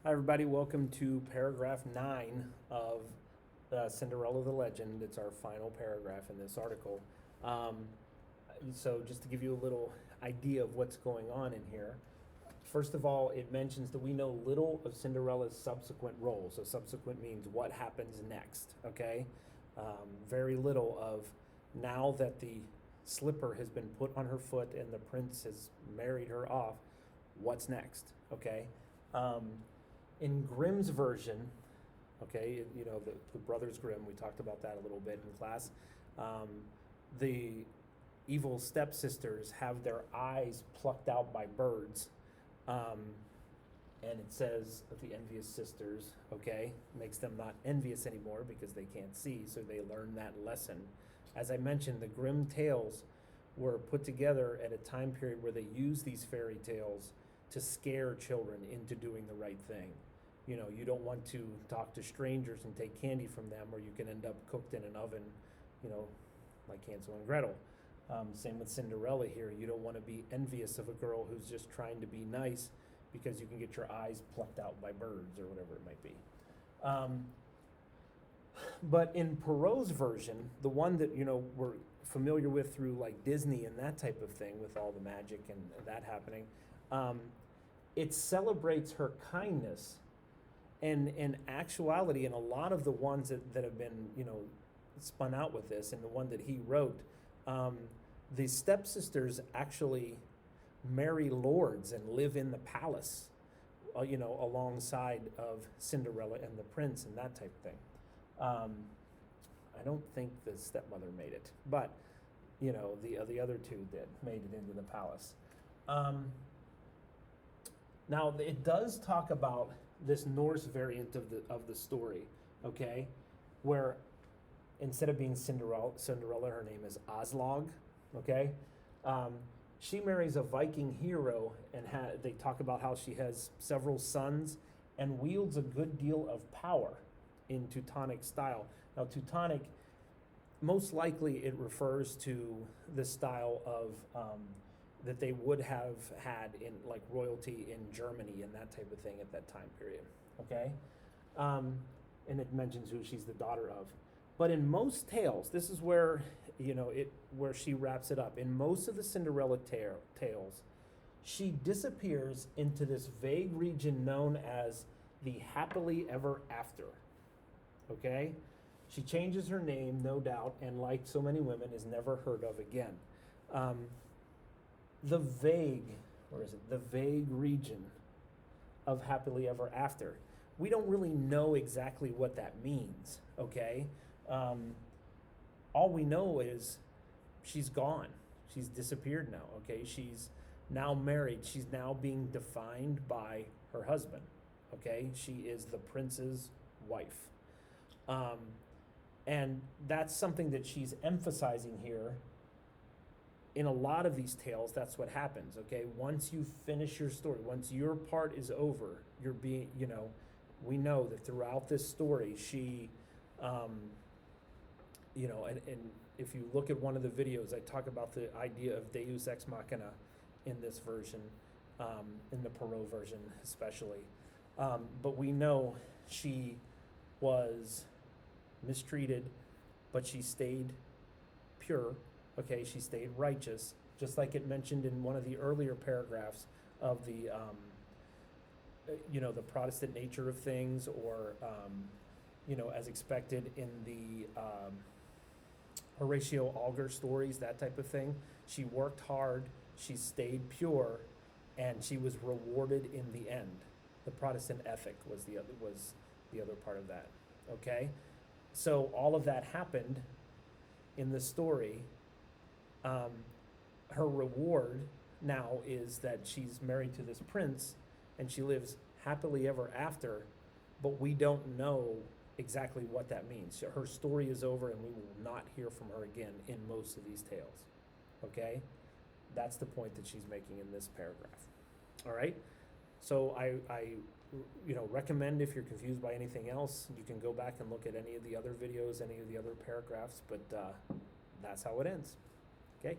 Hi, everybody. Welcome to paragraph 9 of Cinderella the Legend. It's our final paragraph in this article. So, just to give you a little idea of what's going on in here, first of all, it mentions that we know little of Cinderella's subsequent role. So, subsequent means what happens next, okay? Very little of now that the slipper has been put on her foot and the prince has married her off, what's next, okay? In Grimm's version, okay, the Brothers Grimm, we talked about that a little bit in class. The evil stepsisters have their eyes plucked out by birds. And it says the envious sisters, okay, makes them not envious anymore because they can't see, so they learn that lesson. As I mentioned, the Grimm tales were put together at a time period where they used these fairy tales to scare children into doing the right thing. You don't want to talk to strangers and take candy from them, or you can end up cooked in an oven, like Hansel and Gretel. Same with Cinderella here. You don't want to be envious of a girl who's just trying to be nice because you can get your eyes plucked out by birds or whatever it might be. But in Perrault's version, the one that we're familiar with through like Disney and that type of thing, with all the magic and that happening, it celebrates her kindness. And in actuality, in a lot of the ones that have been spun out with this, and the one that he wrote, the stepsisters actually marry lords and live in the palace, alongside of Cinderella and the prince and that type of thing. I don't think the stepmother made it, but the other two made it into the palace. Now it does talk about this Norse variant of the story, okay, where instead of being Cinderella, her name is Aslog, okay. She marries a Viking hero, and they talk about how she has several sons and wields a good deal of power in Teutonic style. Now, Teutonic, most likely it refers to the style of that they would have had in like royalty in Germany and that type of thing at that time period, okay? And it mentions who she's the daughter of. But in most tales, this is where where she wraps it up. In most of the Cinderella tales, she disappears into this vague region known as the happily ever after. Okay? She changes her name, no doubt, and like so many women, is never heard of again. The vague region of happily ever after. We don't really know exactly what that means, okay? All we know is she's gone. She's disappeared now, okay? She's now married. She's now being defined by her husband, okay? She is the prince's wife. And that's something that she's emphasizing here. In a lot of these tales, that's what happens, okay? Once you finish your story, once your part is over, you're being, we know that throughout this story, she, and if you look at one of the videos, I talk about the idea of Deus Ex Machina in this version, in the Perrault version especially. But we know she was mistreated, but she stayed pure. Okay, she stayed righteous, just like it mentioned in one of the earlier paragraphs of the, the Protestant nature of things, or, as expected in the Horatio Alger stories, that type of thing. She worked hard, she stayed pure, and she was rewarded in the end. The Protestant ethic was the other part of that. Okay, so all of that happened in the story. Her reward now is that she's married to this prince and she lives happily ever after, but we don't know exactly what that means. Her story is over and we will not hear from her again in most of these tales. Okay? That's the point that she's making in this paragraph. All right? So I recommend, if you're confused by anything else, you can go back and look at any of the other videos, any of the other paragraphs, but that's how it ends. Okay?